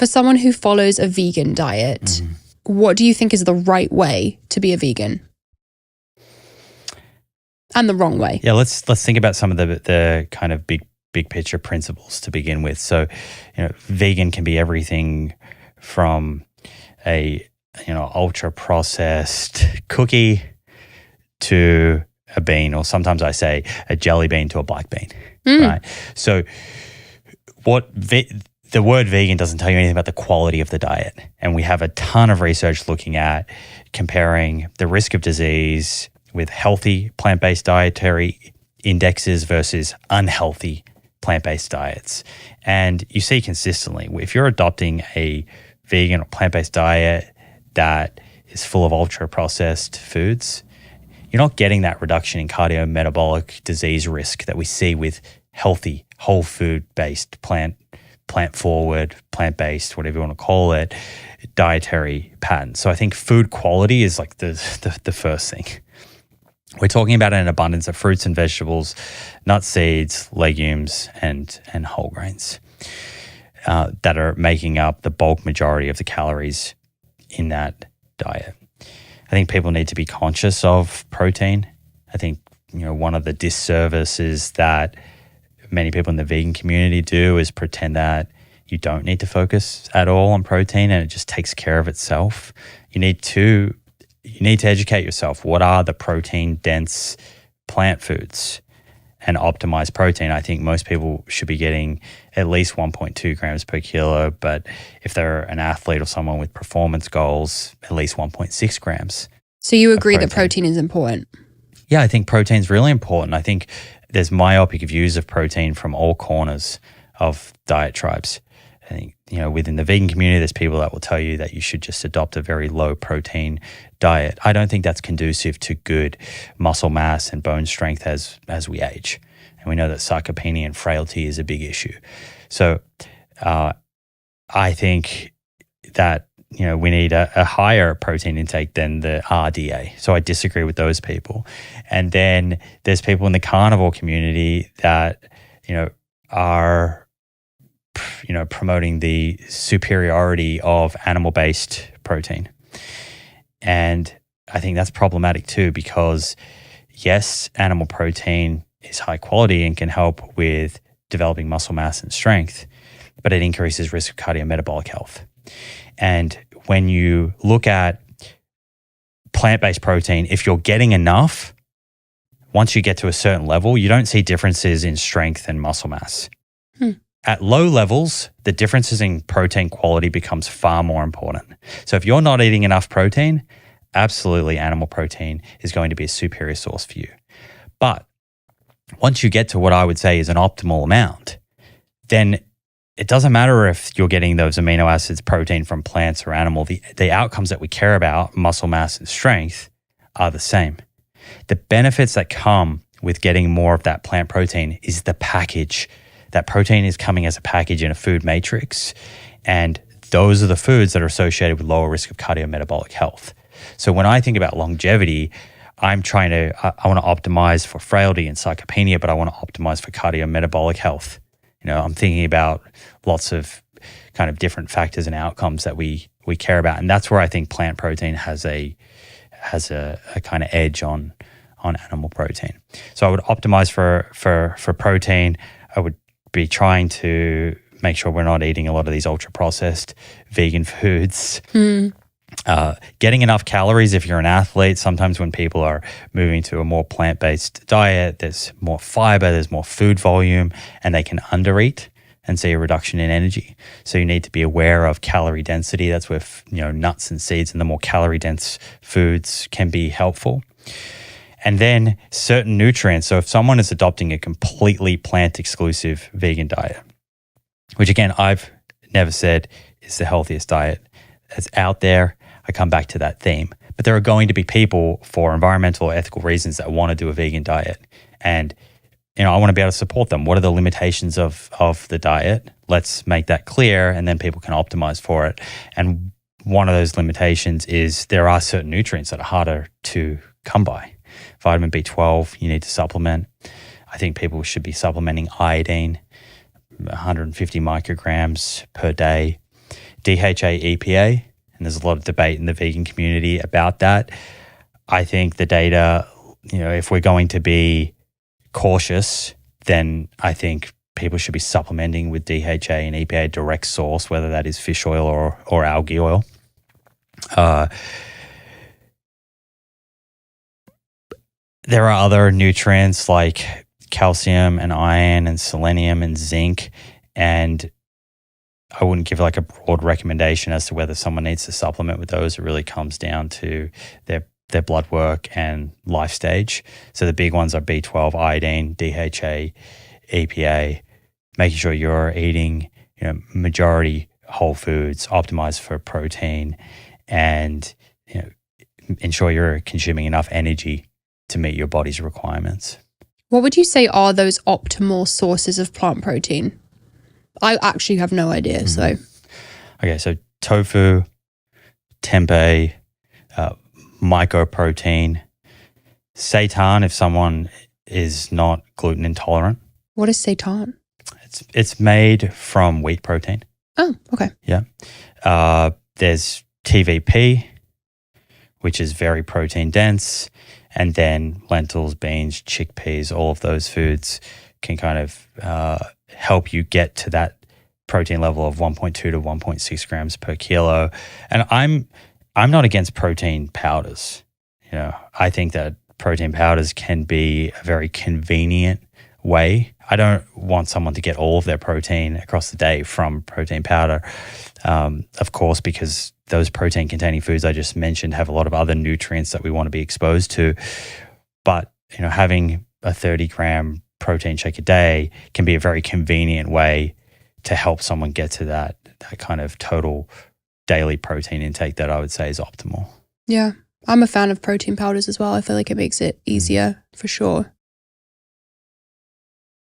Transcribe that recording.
For someone who follows a vegan diet, what do you think is the right way to be a vegan? And the wrong way? Yeah, let's think about some of the kind of big picture principles to begin with. So, vegan can be everything from a ultra processed cookie to a bean, or sometimes I say a jelly bean to a black bean, right? So the word vegan doesn't tell you anything about the quality of the diet. And we have a ton of research looking at comparing the risk of disease with healthy plant-based dietary indexes versus unhealthy plant-based diets. And you see consistently, if you're adopting a vegan or plant-based diet that is full of ultra-processed foods, you're not getting that reduction in cardiometabolic disease risk that we see with healthy, whole food-based, plant-forward, plant-based, whatever you want to call it, dietary patterns. So I think food quality is like the first thing. We're talking about an abundance of fruits and vegetables, nuts, seeds, legumes, and whole grains that are making up the bulk majority of the calories in that diet. I think people need to be conscious of protein. I think, one of the disservices that many people in the vegan community do is pretend that you don't need to focus at all on protein and it just takes care of itself. You need to educate yourself. What are the protein-dense plant foods and optimize protein? I think most people should be getting at least 1.2 grams per kilo, but if they're an athlete or someone with performance goals, at least 1.6 grams. So you agree that protein is important? Yeah, I think protein is really important. I think there's myopic views of protein from all corners of diet tribes. I think, within the vegan community, there's people that will tell you that you should just adopt a very low protein diet. I don't think that's conducive to good muscle mass and bone strength as we age. And we know that sarcopenia and frailty is a big issue. So I think that, we need a higher protein intake than the RDA. So I disagree with those people. And then there's people in the carnivore community that, are promoting the superiority of animal-based protein. And I think that's problematic too, because yes, animal protein is high quality and can help with developing muscle mass and strength, but it increases risk of cardiometabolic health. And when you look at plant-based protein, if you're getting enough, once you get to a certain level, you don't see differences in strength and muscle mass. At low levels, the differences in protein quality becomes far more important. So if you're not eating enough protein, absolutely animal protein is going to be a superior source for you. But once you get to what I would say is an optimal amount, then it doesn't matter if you're getting those amino acids, protein from plants or animal. The outcomes that we care about, muscle mass and strength, are the same. The benefits that come with getting more of that plant protein is the package. That protein is coming as a package in a food matrix, and those are the foods that are associated with lower risk of cardiometabolic health. So when I think about longevity, I want to optimize for frailty and sarcopenia, but I want to optimize for cardiometabolic health. I'm thinking about lots of kind of different factors and outcomes that we care about, and that's where I think plant protein has a kind of edge on animal protein. So I would optimize for protein. I would be trying to make sure we're not eating a lot of these ultra-processed vegan foods. Getting enough calories if you're an athlete. Sometimes when people are moving to a more plant-based diet, there's more fiber, there's more food volume, and they can undereat and see a reduction in energy. So you need to be aware of calorie density. That's where nuts and seeds and the more calorie-dense foods can be helpful. And then certain nutrients. So if someone is adopting a completely plant-exclusive vegan diet, which again, I've never said is the healthiest diet that's out there, I come back to that theme. But there are going to be people for environmental or ethical reasons that want to do a vegan diet. And, I want to be able to support them. What are the limitations of the diet? Let's make that clear, and then people can optimize for it. And one of those limitations is there are certain nutrients that are harder to come by. Vitamin B12, you need to supplement. I think people should be supplementing iodine, 150 micrograms per day. DHA, EPA, and there's a lot of debate in the vegan community about that. I think the data, if we're going to be cautious, then I think people should be supplementing with DHA and EPA direct source, whether that is fish oil or algae oil. There are other nutrients like calcium and iron and selenium and zinc, and I wouldn't give like a broad recommendation as to whether someone needs to supplement with those. It really comes down to their blood work and life stage. So the big ones are B12, iodine, DHA, EPA, making sure you're eating, majority whole foods, optimized for protein, and ensure you're consuming enough energy to meet your body's requirements. What would you say are those optimal sources of plant protein? I actually have no idea. So, okay, so tofu, tempeh, mycoprotein, seitan if someone is not gluten intolerant. What is seitan? It's made from wheat protein. Oh, okay. Yeah. There's TVP, which is very protein dense, and then lentils, beans, chickpeas, all of those foods can kind of help you get to that protein level of 1.2 to 1.6 grams per kilo. And I'm not against protein powders. I think that protein powders can be a very convenient way. I don't want someone to get all of their protein across the day from protein powder, of course, because those protein-containing foods I just mentioned have a lot of other nutrients that we want to be exposed to. But having a 30-gram protein shake a day can be a very convenient way to help someone get to that kind of total daily protein intake that I would say is optimal. Yeah, I'm a fan of protein powders as well. I feel like it makes it easier for sure.